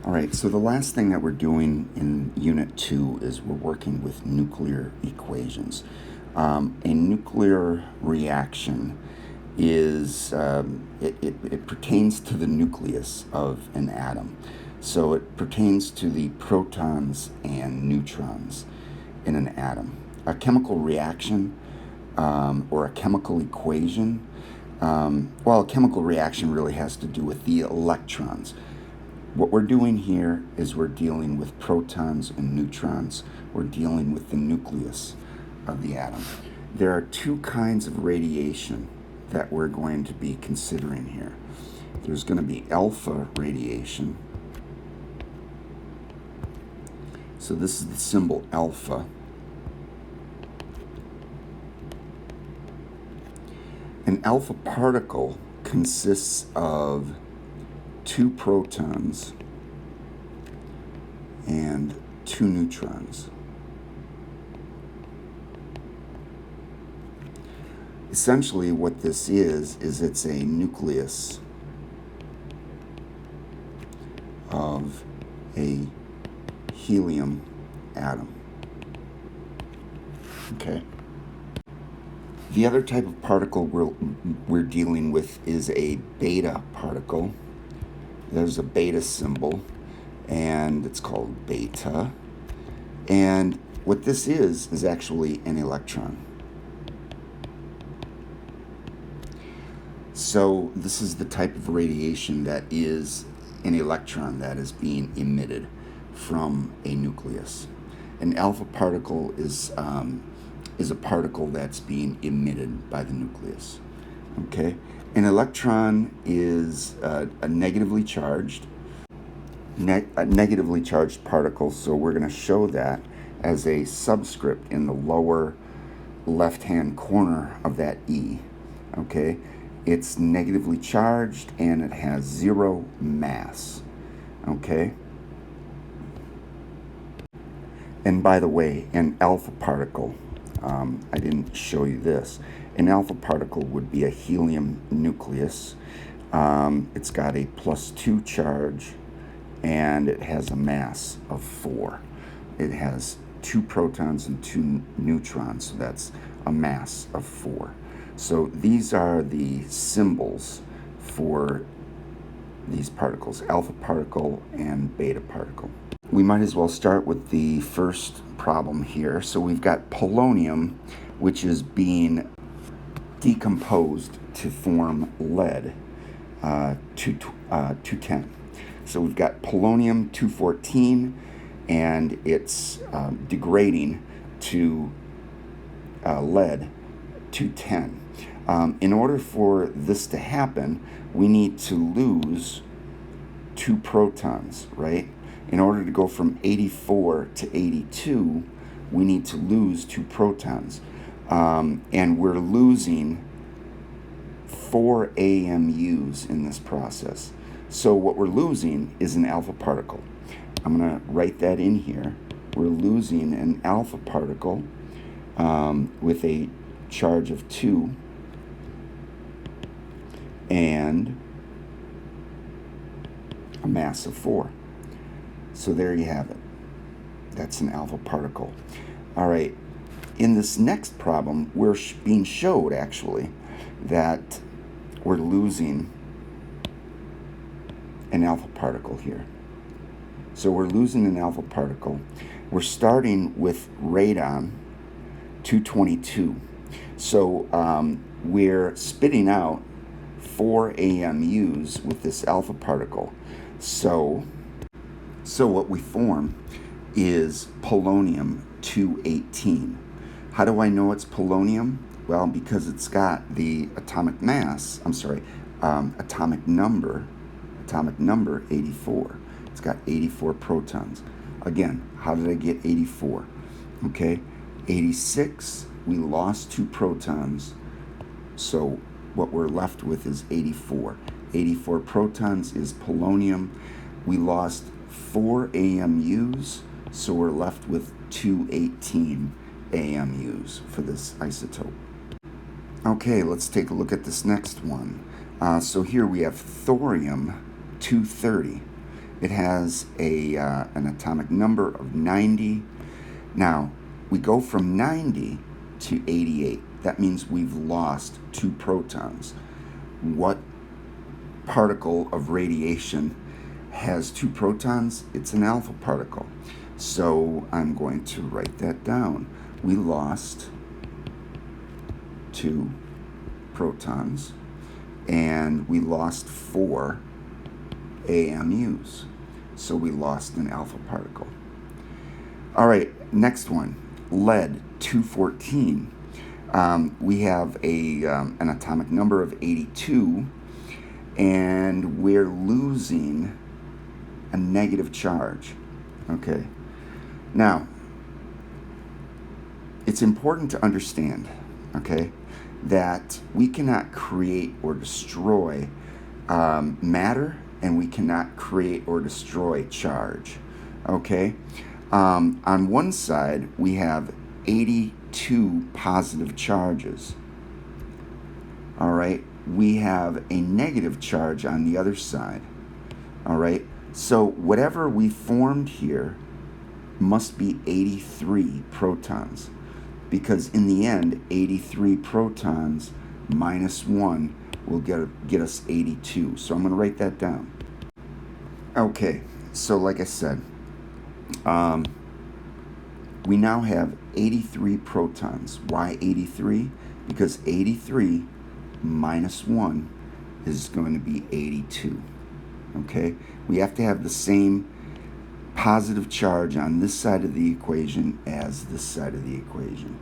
All right, so the last thing that we're doing in Unit 2 is we're working with nuclear equations. A nuclear reaction it pertains to the nucleus of an atom. So it pertains to the protons and neutrons in an atom. A chemical reaction or a chemical equation, a chemical reaction really has to do with the electrons. What we're doing here is we're dealing with protons and neutrons. We're dealing with the nucleus of the atom. There are two kinds of radiation that we're going to be considering here. There's going to be alpha radiation. So this is the symbol alpha. An alpha particle consists of two protons and two neutrons. Essentially what this is it's a nucleus of a helium atom. Okay. The other type of particle we're dealing with is a beta particle. There's a beta symbol, and it's called beta. And what this is actually an electron. So this is the type of radiation that is an electron that is being emitted from a nucleus. An alpha particle is a particle that's being emitted by the nucleus. Okay. An electron is a negatively charged particle, so we're going to show that as a subscript in the lower left-hand corner of that E. Okay, it's negatively charged and it has zero mass. Okay. And by the way, an alpha particle, I didn't show you this. An alpha particle would be a helium nucleus. It's got a +2 charge and it has a mass of 4. It has 2 protons and 2 neutrons, so that's a mass of 4. So these are the symbols for these particles, alpha particle and beta particle. We might as well start with the first problem here. So we've got polonium, which is being decomposed to form lead, 210. So we've got polonium 214, and it's degrading to lead 210. In order for this to happen, we need to lose 2 protons, right? In order to go from 84 to 82, we need to lose 2 protons. And we're losing 4 AMUs in this process. So what we're losing is an alpha particle. I'm going to write that in here. We're losing an alpha particle with a charge of 2 and a mass of 4. So there you have it. That's an alpha particle. All right. In this next problem, we're being showed actually that we're losing an alpha particle here. So we're losing an alpha particle. We're starting with radon 222. So we're spitting out 4 AMUs with this alpha particle. So what we form is polonium 218. How do I know it's polonium? Well, because it's got the atomic number 84. It's got 84 protons. Again, how did I get 84? Okay, 86, we lost 2 protons, so what we're left with is 84. 84 protons is polonium. We lost 4 AMUs, so we're left with 218 AMUs for this isotope. Okay, let's take a look at this next one. So here we have thorium 230. It has an atomic number of 90. Now, we go from 90 to 88. That means we've lost 2 protons. What particle of radiation has 2 protons? It's an alpha particle. So I'm going to write that down. We lost 2 protons, and we lost 4 AMUs. So we lost an alpha particle. All right, next one, lead 214. We have an atomic number of 82, and we're losing a negative charge. Okay. Now, it's important to understand, okay, that we cannot create or destroy matter, and we cannot create or destroy charge. Okay. On one side, we have 82 positive charges. All right. We have a negative charge on the other side. All right. So whatever we formed here must be 83 protons, because in the end, 83 protons minus 1 will get us 82. So I'm going to write that down. Okay, so like I said, we now have 83 protons. Why 83? Because 83 minus 1 is going to be 82. Okay, we have to have the same positive charge on this side of the equation as this side of the equation.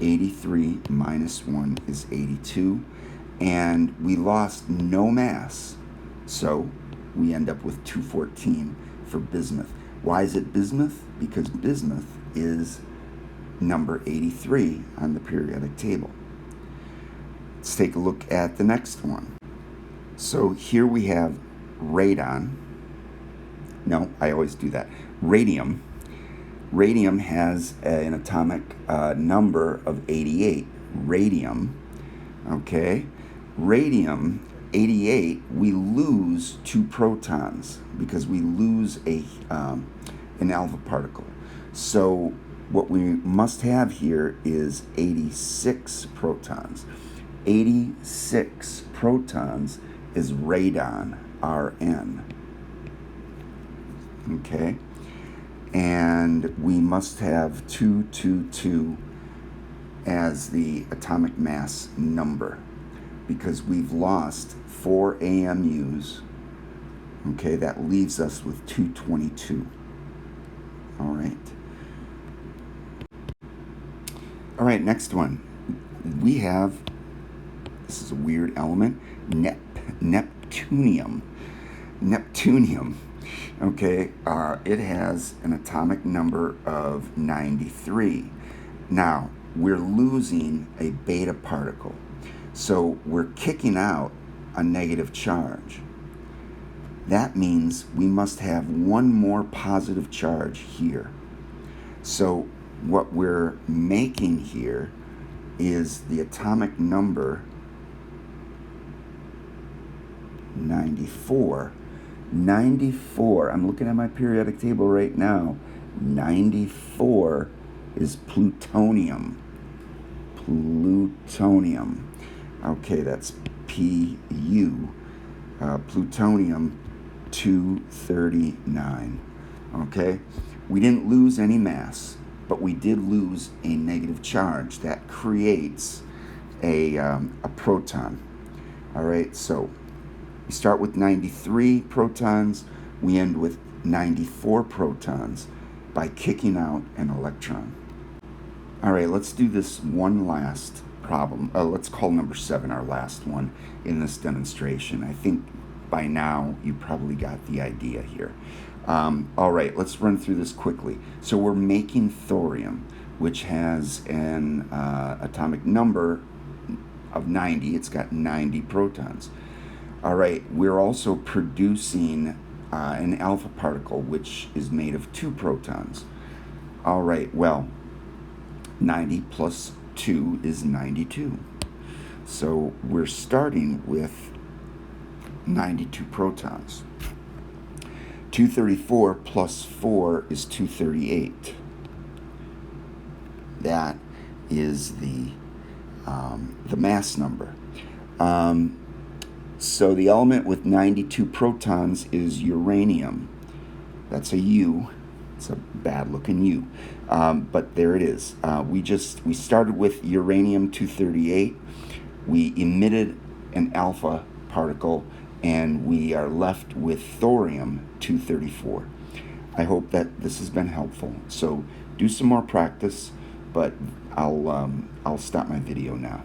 83 minus 1 is 82, and we lost no mass, so we end up with 214 for bismuth. Why is it bismuth? Because bismuth is number 83 on the periodic table. Let's take a look at the next one. So here we have radon. No, I always do that. Radium. Radium has an atomic number of 88. Radium, okay? Radium 88, we lose 2 protons because we lose an alpha particle. So what we must have here is 86 protons. 86 protons is radon, Rn. Okay? And we must have 222 as the atomic mass number, because we've lost 4 AMUs. Okay, that leaves us with 222. All right. All right, next one. We have, this is a weird element, neptunium. Neptunium. Okay, it has an atomic number of 93. Now, we're losing a beta particle. So we're kicking out a negative charge. That means we must have one more positive charge here. So what we're making here is the atomic number 94. 94, I'm looking at my periodic table right now. 94 is plutonium. Plutonium. Okay, that's Pu. Plutonium 239. Okay, we didn't lose any mass, but we did lose a negative charge. That creates a proton. All right, so we start with 93 protons, we end with 94 protons by kicking out an electron. All right, let's do this one last problem. Let's call number 7 our last one in this demonstration. I think by now you probably got the idea here. All right, let's run through this quickly. So we're making thorium, which has an atomic number of 90. It's got 90 protons. All right, we're also producing an alpha particle, which is made of 2 protons. All right, well, 90 plus 2 is 92. So we're starting with 92 protons. 234 plus 4 is 238. That is the mass number. So the element with 92 protons is uranium. That's a U. It's a bad-looking U. But there it is. We started with uranium-238. We emitted an alpha particle, and we are left with thorium-234. I hope that this has been helpful. So do some more practice, but I'll stop my video now.